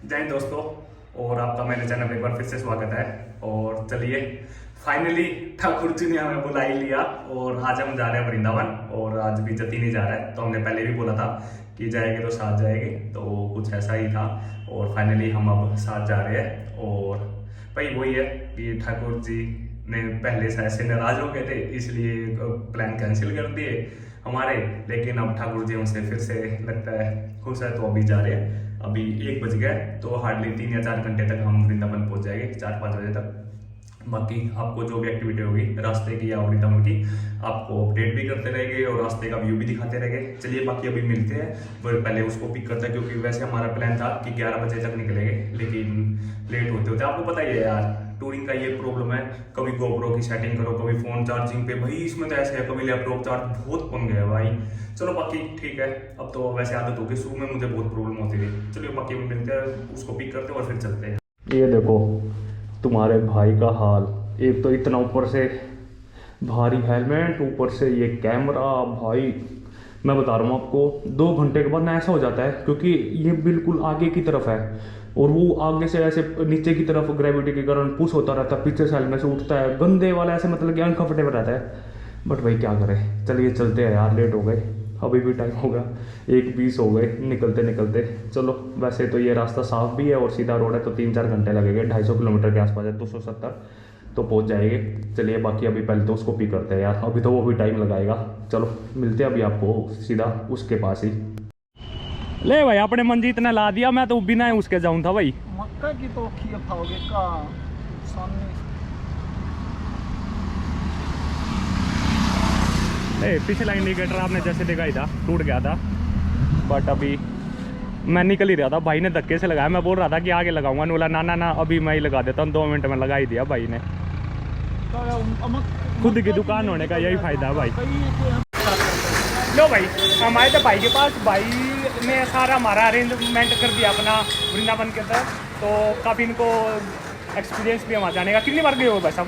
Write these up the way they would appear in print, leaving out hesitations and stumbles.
जय हिंद दोस्तों। और आपका मेरे चैनल पे एक बार फिर से स्वागत है। और चलिए फाइनली ठाकुर जी ने हमें बुला ही लिया और आज हम जा रहे हैं वृंदावन। और आज भी जती नहीं जा रहा है, तो हमने पहले भी बोला था कि जाएंगे तो साथ जाएंगे, तो कुछ ऐसा ही था। और फाइनली हम अब साथ जा रहे हैं। और भाई वही है कि ठाकुर जी ने पहले से ऐसे नाराज हो गए थे, इसलिए प्लान कैंसिल कर दिए हमारे। लेकिन अब ठाकुर जी हमसे फिर से लगता है खुश है, तो अभी जा रहे हैं। अभी 1 बज गया, तो हार्डली 3 या 4 घंटे तक हम वृंदावन पहुंच जाएंगे, 4-5 बजे तक। बाकी आपको जो भी एक्टिविटी होगी रास्ते की या वृंदावन की, आपको अपडेट भी करते रहेंगे और रास्ते का व्यू भी दिखाते रहेंगे। चलिए बाकी अभी मिलते हैं, पर पहले उसको पिक करते हैं, क्योंकि वैसे हमारा प्लान था कि 11 बजे तक निकलेंगे, लेकिन लेट होते होते आपको पता ही है यार, टूरिंग का ये प्रॉब्लम है। कभी गोप्रो की सेटिंग करो, कभी फोन चार्जिंग पे, भाई इसमें तो ऐसे है, कभी लैपटॉप चार्ज, बहुत पंगे है भाई। चलो बाकी ठीक है, अब तो वैसे आदत होगी, शुरू में मुझे बहुत प्रॉब्लम होती थी। चलिए बाकी मिलते हैं, उसको पिक करते हैं और फिर चलते हैं। ये देखो तुम्हारे भाई का हाल, एक तो इतना ऊपर से भारी हेलमेट, ऊपर से ये कैमरा। भाई मैं बता रहा हूँ आपको, 2 घंटे के बाद ना ऐसा हो जाता है, क्योंकि ये बिल्कुल आगे की तरफ है और वो आगे से ऐसे नीचे की तरफ ग्रेविटी के कारण पुश होता रहता है, पीछे से हेलमेट से उठता है, गंदे वाला ऐसे, मतलब कि अनकंफर्टेबल रहता है। बट भाई क्या करें, चलिए चलते हैं यार, लेट हो गए, अभी भी टाइम होगा 1:20 हो गए निकलते निकलते। चलो वैसे तो ये रास्ता साफ भी है और सीधा रोड है, तो 3-4 घंटे लगेंगे, 250 किलोमीटर के आसपास है, 270 तो पहुंच जाएंगे। चलिए बाकी अभी पहले तो उसको पिक करते हैं यार, अभी तो वो भी टाइम लगाएगा। चलो मिलते हैं अभी आपको सीधा उसके पास ही। ले भाई अपने मंजीत ने ला दिया, मैं तो बिना उसके जाऊँ था भाई। मक्का की तो खाओगे का सामने। पिछला इंडिकेटर आपने जैसे देखा ही था, टूट गया था। बट अभी मैं निकल ही रहा था, भाई ने धक्के से लगाया, मैं बोल रहा था कि आगे लगाऊंगा, बोला ना ना ना अभी मैं ही लगा देता हूँ, 2 मिनट में लगा ही दिया भाई ने। खुद की दुकान होने का यही फायदा है भाई। लो भाई हम आए थे भाई के पास, भाई ने सारा हमारा अरेंजमेंट कर दिया अपना वृंदावन के तरफ, तो काफ़ी इनको एक्सपीरियंस भी हमारा जाने का। कितनी बार गए हो भाई साहब?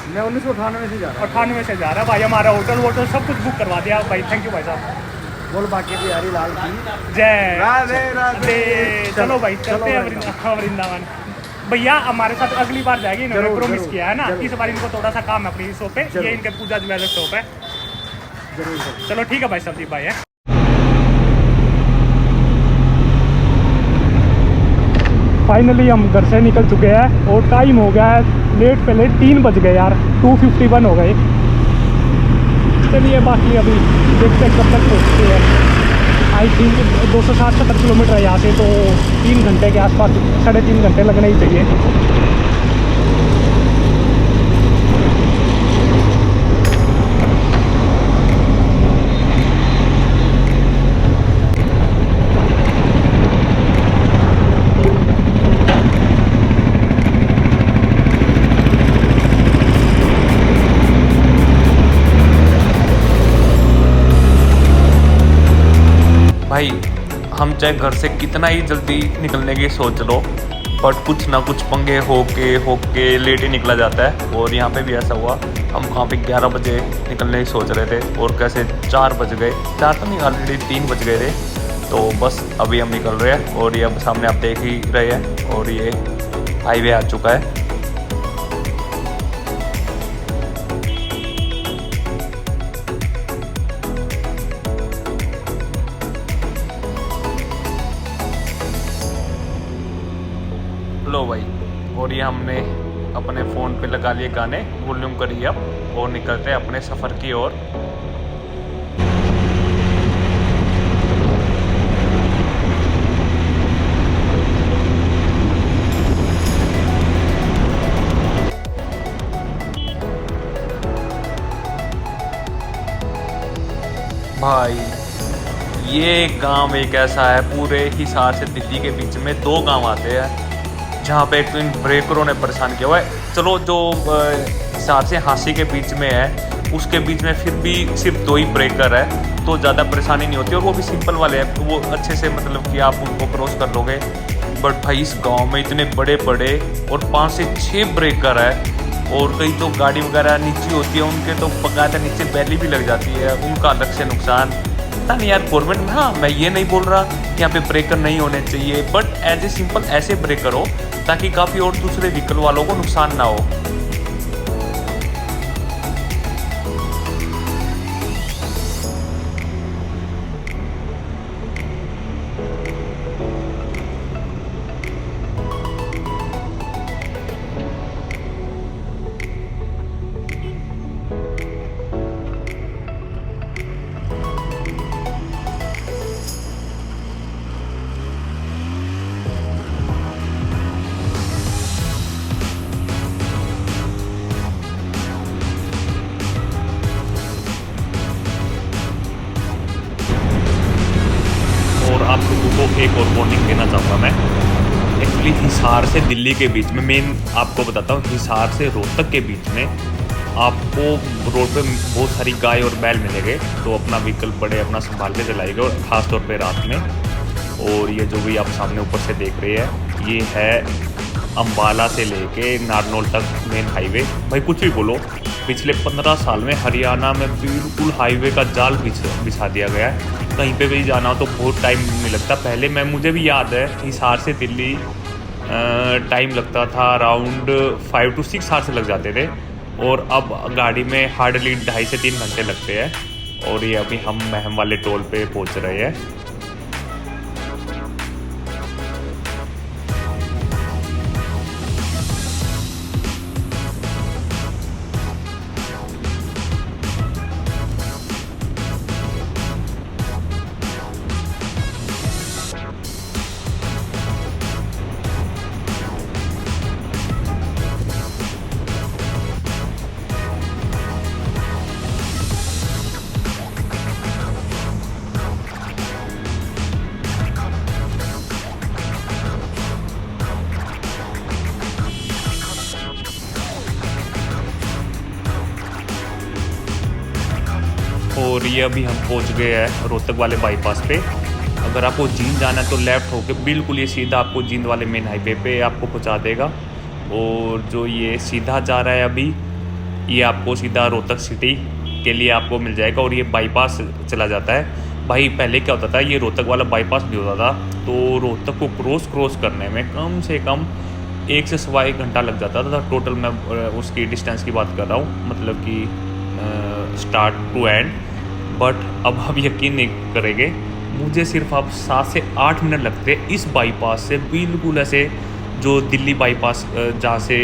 मैं 1998 से जा रहा 98 से जा रहा है भाई, हमारा होटल वोटल सब कुछ बुक करवा दिया भाई, थैंक यू भाई साहब। बोल बाकी बिहारी लाल की जय राधे राधे। चलो भाई चलते हैं वृंदावन। भैया हमारे साथ अगली बार जाएगी, इन्होंने जरूर, प्रॉमिस जरूर, किया है ना, जरूर। इस बार इनको थोड़ा सा काम है अपनी शॉप पे, जरूर। ये इनके पूजा ज्वेलर शॉप है। जरूर चलो ठीक है भाई सब्जी भाई है। फाइनली हम घर से निकल चुके हैं और टाइम हो गया है लेट पे लेट, 3 बज गए यार, 2:51 हो गए। चलिए बाकी अभी देखते हैं कब तक पहुँचते हैं। आई थिंक 260-70 किलोमीटर है यहाँ से, तो 3 घंटे के आसपास, 3.5 घंटे लगने ही चाहिए। भाई हम चाहे घर से कितना ही जल्दी निकलने की सोच लो, बट कुछ ना कुछ पंगे होके लेट ही निकला जाता है। और यहाँ पे भी ऐसा हुआ, हम वहाँ पे 11 बजे निकलने की सोच रहे थे और कैसे 4 बज गए, 4 तो नहीं ऑलरेडी 3 बज गए थे। तो बस अभी हम निकल रहे हैं और ये अब सामने आप देख ही रहे हैं, और ये हाईवे आ चुका है। लो भाई, और ये हमने अपने फ़ोन पे लगा लिए गाने, वॉल्यूम करिए अब और निकलते हैं अपने सफ़र की ओर। भाई ये गांव एक ऐसा है, पूरे हिसार से दिल्ली के बीच में 2 गांव आते हैं, जहाँ पे एक तो इन ब्रेकरों ने परेशान किया हुआ है। चलो जो हिसार से हांसी के बीच में है, उसके बीच में फिर भी सिर्फ 2 ही ब्रेकर है, तो ज़्यादा परेशानी नहीं होती, और वो भी सिंपल वाले हैं, तो वो अच्छे से मतलब कि आप उनको क्रॉस कर लोगे। बट भाई इस गांव में इतने बड़े बड़े और 5 से 6 ब्रेकर है, और कई तो गाड़ी वगैरह नीचे होती है उनके, तो बकायदा नीचे बैली भी लग जाती है, उनका अलग से नुकसान। पता नहीं यार गवर्नमेंट, हाँ मैं ये नहीं बोल रहा कि यहाँ पे ब्रेकर नहीं होने चाहिए, बट एज ए सिंपल ऐसे ब्रेकर हो ताकि काफ़ी और दूसरे व्हीकल वालों को नुकसान ना हो। और आप लोगों को एक और वार्निंग देना चाहूँगा मैं। एक्चुअली हिसार से दिल्ली के बीच में, मेन आपको बताता हूँ, हिसार से रोहतक के बीच में आपको रोड पे बहुत सारी गाय और बैल मिलेंगे, तो अपना व्हीकल बड़े अपना संभाल के चलाइएगा, और ख़ास तौर पे रात में। और ये जो भी आप सामने ऊपर से देख रहे हैं, ये है अम्बाला से लेके नारनौल तक मेन हाईवे। भाई कुछ भी बोलो, पिछले 15 साल में हरियाणा में बिल्कुल हाईवे का जाल बिछा दिया गया है। कहीं पे भी जाना हो तो बहुत टाइम नहीं लगता। पहले मुझे भी याद है हिसार से दिल्ली टाइम लगता था अराउंड 5 to 6 आवर्स लग जाते थे, और अब गाड़ी में हार्डली 2.5 से 3 घंटे लगते हैं। और ये अभी हम महम वाले टोल पे पहुंच रहे हैं। और ये अभी हम पहुंच गए हैं रोहतक वाले बाईपास पे। अगर आपको जींद जाना है तो लेफ़्ट होके बिल्कुल ये सीधा आपको जींद वाले मेन हाईवे पे आपको पहुंचा देगा। और जो ये सीधा जा रहा है अभी, ये आपको सीधा रोहतक सिटी के लिए आपको मिल जाएगा, और ये बाईपास चला जाता है। भाई पहले क्या होता था, ये रोहतक वाला बाईपास भी होता था, तो रोहतक को क्रॉस करने में कम से कम 1 से सवा 1 घंटा लग जाता था टोटल। मैं उसकी डिस्टेंस की बात कर रहा हूँ, मतलब कि स्टार्ट टू एंड। बट अब आप यकीन नहीं करेंगे, मुझे सिर्फ अब 7 से 8 मिनट लगते इस बाईपास से बिल्कुल ऐसे जो दिल्ली बाईपास जहाँ से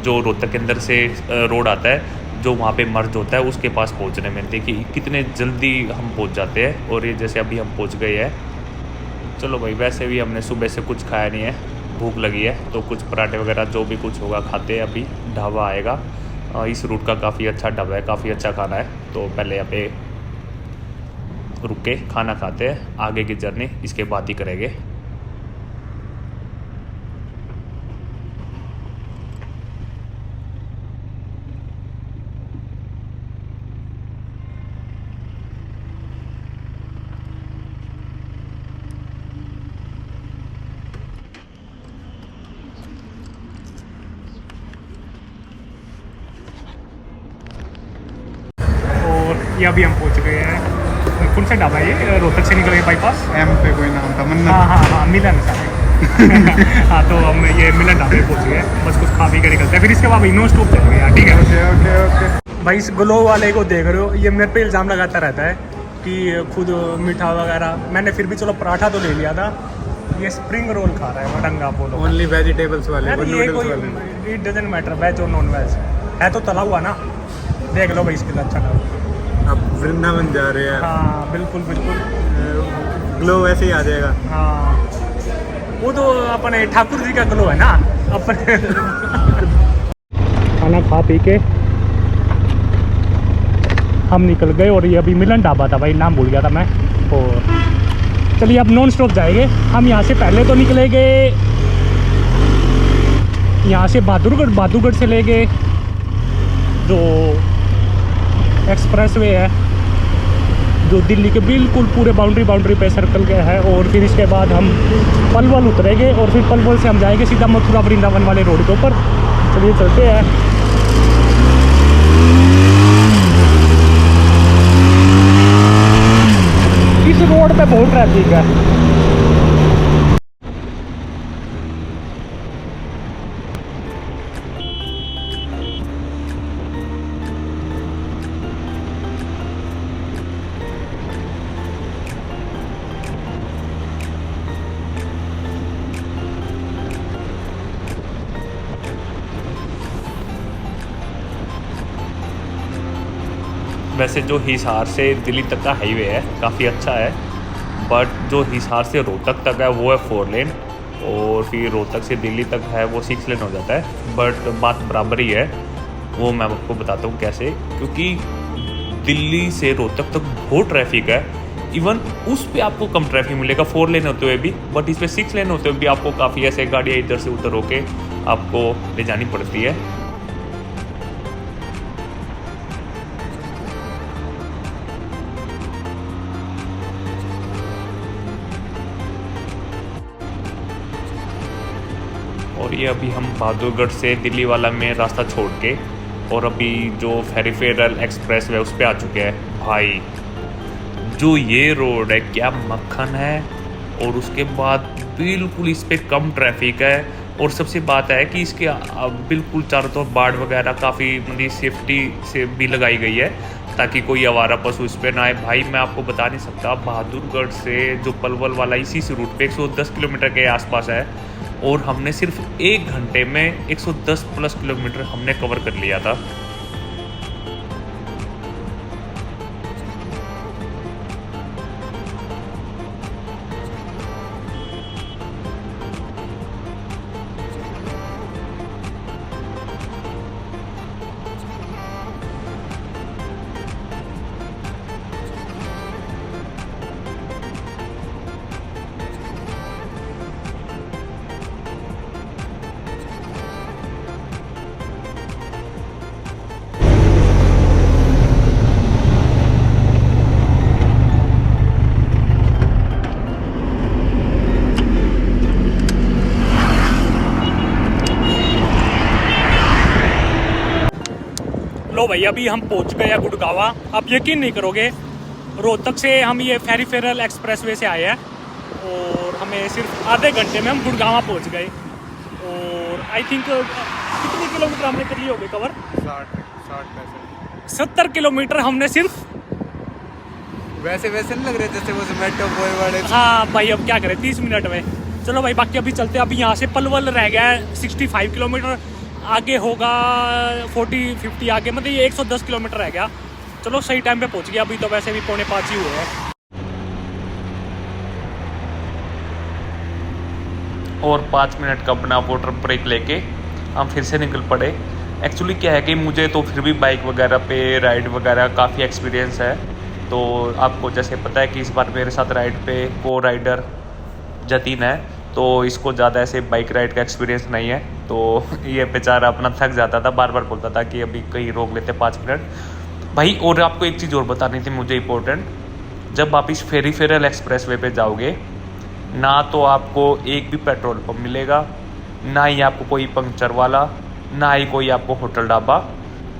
जो रोहतक के अंदर से रोड आता है, जो वहाँ पे मर्ज होता है, उसके पास पहुँचने में। देखिए कितने जल्दी हम पहुँच जाते हैं। और ये जैसे अभी हम पहुँच गए हैं। चलो भाई, वैसे भी हमने सुबह से कुछ खाया नहीं है, भूख लगी है, तो कुछ पराठे वगैरह जो भी कुछ होगा खाते हैं। अभी ढाबा आएगा, इस रूट का काफ़ी अच्छा ढाबा है, काफ़ी अच्छा खाना है, तो पहले यहाँ पे रुक के खाना खाते हैं। आगे की जर्नी इसके बाद ही करेंगे। और ये अभी हम पहुंच गए हैं। कौन सा ढाबा है ये? रोहतक से निकल गए बाईपास, एम पे कोई नाम था, मन्ना। हाँ मिलन साहब। हाँ, तो हम ये मिलन ढाबे पहुंच गए, बस कुछ खा पी के निकलते हैं, फिर इसके बाद नो स्टॉप चलेंगे यार। ठीक है, ओके। भाई इस ग्लो वाले को देख रहे हो, ये मेरे पे इल्ज़ाम लगाता रहता है कि खुद मीठा वगैरह। मैंने फिर भी चलो पराठा तो ले लिया था, ये स्प्रिंग रोल खा रहा है मडंगा बोलो। ओनली वेजिटेबल्स वाले, यार ये कोई इट डजंट मैटर वेज और नॉन वेज है, तो तला हुआ ना। देख लो भाई इसके लिए अच्छा था। अब वृंदावन जा रहे हैं। हाँ बिल्कुल बिल्कुल, ग्लो वैसे ही आ जाएगा। हाँ वो तो अपने ठाकुर जी का ग्लो है ना अपने। खाना खा पी के हम निकल गए, और ये अभी मिलन ढाबा था भाई, नाम भूल गया था मैं। और चलिए अब नॉन स्टॉप जाएंगे हम। यहाँ से पहले तो निकले गए, यहाँ से बहादुरगढ़ से ले गए जो एक्सप्रेस वे है, जो दिल्ली के बिल्कुल पूरे बाउंड्री पे सर्कल गया है। और फिर इसके बाद हम पलवल उतरेंगे, और फिर पलवल से हम जाएंगे सीधा मथुरा वृंदावन वाले रोड के ऊपर। चलिए चलते हैं। इस रोड पे बहुत ट्रैफिक है। वैसे जो हिसार से दिल्ली तक का हाईवे है काफ़ी अच्छा है, बट जो हिसार से रोहतक तक है वो है 4 लेन, और फिर रोहतक से दिल्ली तक है वो 6 लेन हो जाता है। बट बात बराबर ही है, वो मैं आपको बताता हूँ कैसे। क्योंकि दिल्ली से रोहतक तक बहुत ट्रैफिक है, इवन उस पे आपको कम ट्रैफिक मिलेगा 4 लेन होते हुए भी, बट इस पे 6 लेन होते हुए भी आपको काफ़ी ऐसे गाड़ियाँ इधर से उधर होके आपको ले जानी पड़ती है। और ये अभी हम बहादुरगढ़ से दिल्ली वाला में रास्ता छोड़ के और अभी जो फेरीफेरल एक्सप्रेस है उस पर आ चुके हैं। भाई जो ये रोड है क्या मक्खन है, और उसके बाद बिल्कुल इस पर कम ट्रैफिक है। और सबसे बात है कि इसके बिल्कुल चारों तरफ बाड़ वगैरह काफ़ी मतलब सेफ्टी से भी लगाई गई है ताकि कोई आवारा पशु इस पर ना आए। भाई मैं आपको बता नहीं सकता, बहादुरगढ़ से जो पलवल वाला इसी से रूट पे 110 किलोमीटर के आसपास है, और हमने सिर्फ 1 घंटे में 110 प्लस किलोमीटर हमने कवर कर लिया था। लो भाई अभी हम पहुंच गए हैं गुड़गावा। आप यकीन नहीं करोगे, रोहतक से हम ये फेरीफेरल एक्सप्रेसवे से आए हैं और हमें सिर्फ आधे घंटे में हम गुड़गावा पहुंच गए। और आई थिंक कितने किलोमीटर हमने कर लिए होंगे कवर? 70 किलोमीटर हमने सिर्फ। वैसे नहीं लग रहे जैसे वो जोमेटो बॉय वाले। हाँ भाई अब क्या करें 30 मिनट में। चलो भाई बाकी अभी चलते हैं। अभी यहाँ से पलवल रह गया है 65 किलोमीटर, आगे होगा 40-50 आगे, मतलब ये 110 किलोमीटर रह गया। चलो सही टाइम पे पहुंच गया। अभी तो वैसे भी 4:45 ही हुए हैं। और 5 मिनट का अपना वाटर ब्रेक लेके हम फिर से निकल पड़े। एक्चुअली क्या है कि मुझे तो फिर भी बाइक वगैरह पे राइड वगैरह काफ़ी एक्सपीरियंस है। तो आपको जैसे पता है कि इस बार मेरे साथ राइड पे को राइडर जतीन है, तो इसको ज़्यादा ऐसे बाइक राइड का एक्सपीरियंस नहीं है। तो ये बेचारा अपना थक जाता था, बार बार बोलता था कि अभी कहीं रोक लेते 5 मिनट भाई। और आपको एक चीज़ और बतानी थी मुझे इम्पोर्टेंट, जब आप इस फेरीफेरल एक्सप्रेसवे पे जाओगे ना तो आपको एक भी पेट्रोल पंप मिलेगा, ना ही आपको कोई पंक्चर वाला, ना ही कोई आपको होटल ढाबा।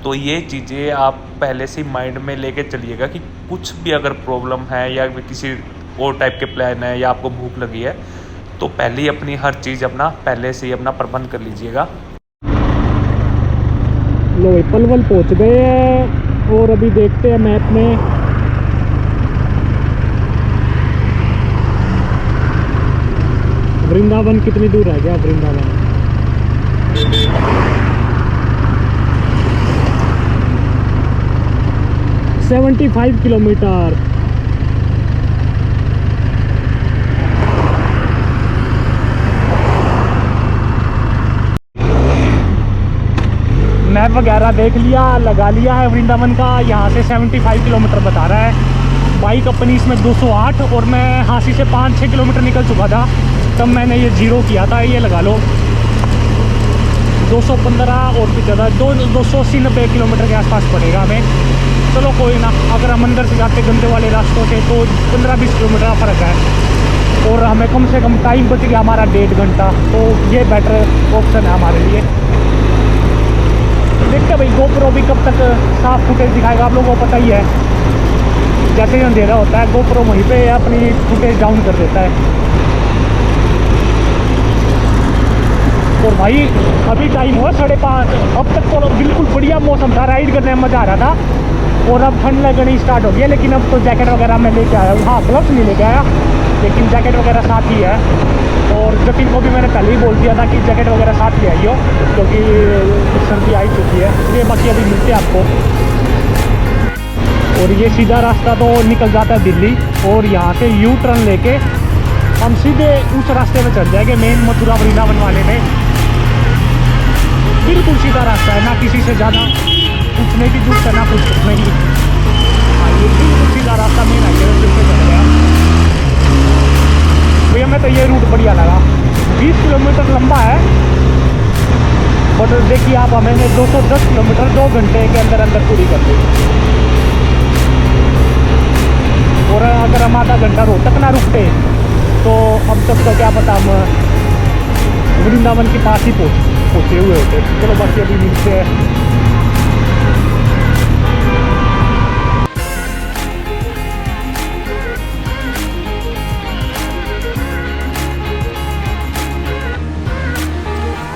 तो ये चीज़ें आप पहले से माइंड में लेके चलिएगा कि कुछ भी अगर प्रॉब्लम है या किसी और टाइप के प्लान है या आपको भूख लगी है तो पहले ही अपनी हर चीज़ अपना पहले से ही अपना प्रबंध कर लीजिएगा। लो पलवल पहुंच गए हैं और अभी देखते हैं मैप में। वृंदावन कितनी दूर रह गया? वृंदावन 75 किलोमीटर। मैप वगैरह देख लिया, लगा लिया है वृंदावन का। यहाँ से 75 किलोमीटर बता रहा है। बाइक अपनी इसमें 208 और मैं हांसी से 5-6 किलोमीटर निकल चुका था तब मैंने ये 0 किया था। ये लगा लो 215 और भी ज़्यादा 280-90 किलोमीटर के आसपास पड़ेगा हमें। चलो कोई ना, अगर हम अंदर से जाते गंदे वाले रास्तों से तो 15-20 किलोमीटर का फ़र्क है और हमें कम से कम टाइम बच गया हमारा 1.5 घंटा। तो ये बेटर ऑप्शन है हमारे लिए। देखते हैं भाई गोप्रो भी कब तक साफ फुटेज दिखाएगा, आप लोगों को पता ही है। जैसे ही अंधेरा होता है गोप्रो वहीं पे अपनी फुटेज डाउन कर देता है। और भाई अभी टाइम हुआ 5:30। अब तक तो बिल्कुल बढ़िया मौसम था, राइड करने में मज़ा आ रहा था। और अब ठंड लगनी स्टार्ट हो गई है, लेकिन अब तो जैकेट वगैरह मैं लेके आया हूँ। हाँ, ग्लव्स नहीं लेके आया, लेकिन जैकेट वगैरह साथ ही है। और जतिन को भी मैंने पहले ही बोल दिया था कि जैकेट वगैरह साथ ही आई हो, क्योंकि सर्दी आ ही चुकी है। इसलिए बाकी अभी मिलते हैं आपको। और ये सीधा रास्ता तो निकल जाता है दिल्ली, और यहाँ से यू टर्न लेके हम सीधे उस रास्ते में चल जाएंगे, मेन मथुरा वृंदावन वाले में। बिल्कुल सीधा रास्ता है, ना किसी से ज़्यादा पूछने की जरूरत है, ना कुछ पूछने की। हाँ, ये बिल्कुल सीधा रास्ता मेन हाईवे से चल गया भैया। मैं तो ये रूट बढ़िया लगा। 20 किलोमीटर लंबा है, बट देखिए आप, हमें 210 किलोमीटर 2 घंटे के अंदर अंदर पूरी कर दी। और अगर हम आधा घंटा रोहतक ना रुकते तो अब तक तो क्या पता हम वृंदावन के पास ही पहुँचे हुए होते। चलो बाकी अभी मिलते हैं।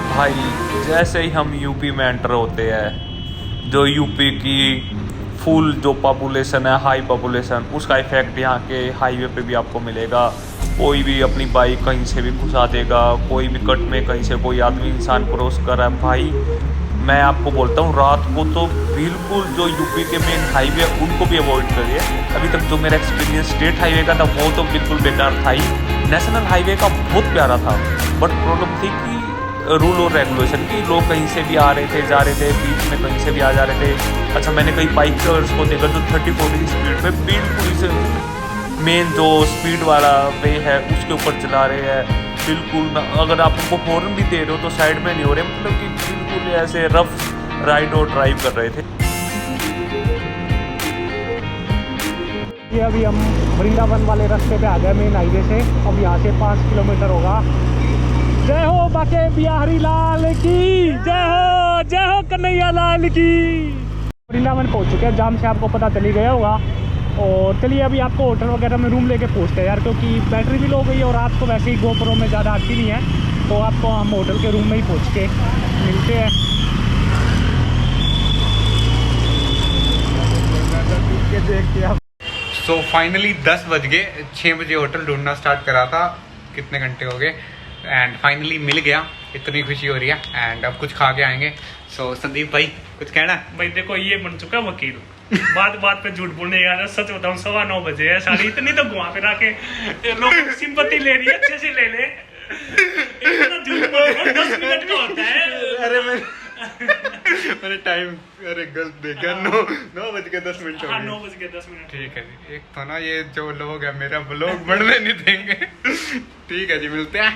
भाई जैसे ही हम यूपी में एंटर होते हैं, जो यूपी की फुल जो पॉपुलेशन है, हाई पॉपुलेशन, उसका इफेक्ट यहाँ के हाईवे पे भी आपको मिलेगा। कोई भी अपनी बाइक कहीं से भी घुसा देगा, कोई भी कट में कहीं से कोई आदमी इंसान क्रॉस कर रहा है। भाई मैं आपको बोलता हूँ, रात को तो बिल्कुल जो यूपी के मेन हाईवे है उनको भी अवॉइड करिए। अभी तक जो मेरा एक्सपीरियंस स्टेट हाईवे का था वो तो बिल्कुल बेकार था ही। नेशनल हाईवे का बहुत प्यारा था, बट प्रॉब्लम थी कि रूल और रेगुलेशन की, लोग कहीं से भी आ रहे थे, जा रहे थे, बीच में कहीं से भी आ जा रहे थे। अच्छा, मैंने कई बाइकर्स को देखा जो 30-40 की स्पीड पे बिल्कुल इसे मेन जो स्पीड वाला वे है उसके ऊपर चला रहे हैं। बिल्कुल ना, अगर आप उनको हॉर्न भी दे रहे हो तो साइड में नहीं हो रहे, मतलब कि बिल्कुल ऐसे रफ राइड और ड्राइव कर रहे थे। ये अभी हम वृंदावन वाले रास्ते पे आ गए मेन हाईवे से। अब यहाँ से 5 किलोमीटर होगा। जय हो बाके बिहारी लाल की, जय हो कन्हैया लाल की। वृंदावन पहुँच चुके हैं, जाम से आपको पता चली गया होगा। और चलिए अभी आपको होटल वगैरह में रूम लेके पहुँचते हैं यार, क्योंकि बैटरी भी लो गई है और रात को वैसे ही गोप्रो में ज़्यादा आती नहीं है। तो आपको हम होटल के रूम में ही पहुँच के मिलते हैं। सो फाइनली 10 बज गए, 6 बजे होटल ढूंढना स्टार्ट करा था, कितने घंटे हो गए, एंड फाइनली मिल गया। इतनी खुशी हो रही है। एंड अब कुछ खा के आएंगे। सो संदीप भाई कुछ कहना? भाई देखो, ये बन चुका वकील, बात बात पे झूठ बोलने यार। सच बताऊं 9:15 बजे है, सारी इतनी तो घुमा फिरा के लोग सिंपैथी ले रही है, अच्छे से ले ले। इतना झूठ बोल 10 मिनट का होता है। अरे मैंने टाइम गलत देखा। 9:10 हो गए। 9:10। ठीक है जी। एक तो ना ये जो लोग है मेरा ब्लॉग बढ़ने नहीं देंगे। ठीक है जी, मिलते हैं।